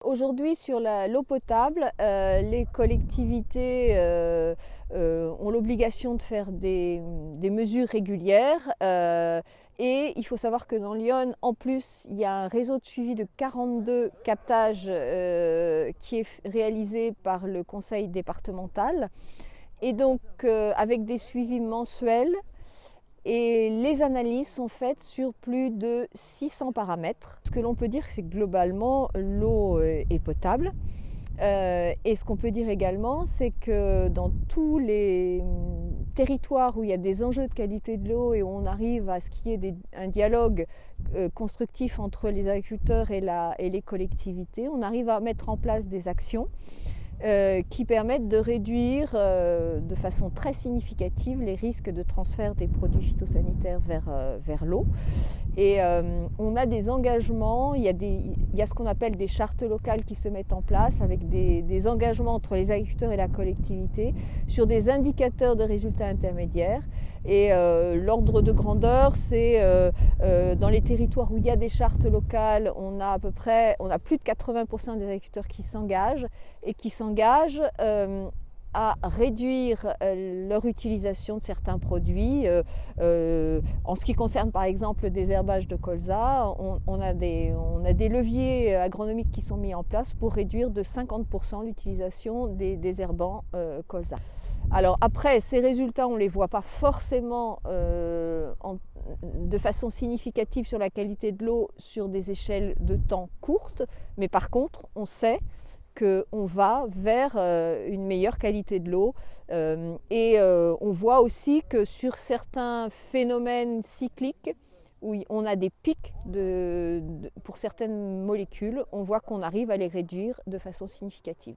Aujourd'hui, sur l'eau potable, les collectivités ont l'obligation de faire des mesures régulières. Et il faut savoir que dans l'Yonne, en plus, il y a un réseau de suivi de 42 captages qui est réalisé par le conseil départemental. Et donc, avec des suivis mensuels. Et les analyses sont faites sur plus de 600 paramètres. Ce que l'on peut dire, c'est que globalement, l'eau est potable. Et ce qu'on peut dire également, c'est que dans tous les territoires où il y a des enjeux de qualité de l'eau et où on arrive à ce qu'il y ait un dialogue constructif entre les agriculteurs et les collectivités, on arrive à mettre en place des actions qui permettent de réduire de façon très significative les risques de transfert des produits phytosanitaires vers l'eau. Et on a des engagements, il y a ce qu'on appelle des chartes locales qui se mettent en place avec des engagements entre les agriculteurs et la collectivité sur des indicateurs de résultats intermédiaires. Et l'ordre de grandeur, c'est dans les territoires où il y a des chartes locales, on a plus de 80% des agriculteurs qui s'engagent et qui s'engagent à réduire leur utilisation de certains produits. En ce qui concerne par exemple des herbages de colza, on a des leviers agronomiques qui sont mis en place pour réduire de 50% l'utilisation des herbants colza. Alors après, ces résultats, on ne les voit pas forcément de façon significative sur la qualité de l'eau sur des échelles de temps courtes, mais par contre, on sait qu'on va vers une meilleure qualité de l'eau et on voit aussi que sur certains phénomènes cycliques où on a des pics pour certaines molécules, on voit qu'on arrive à les réduire de façon significative.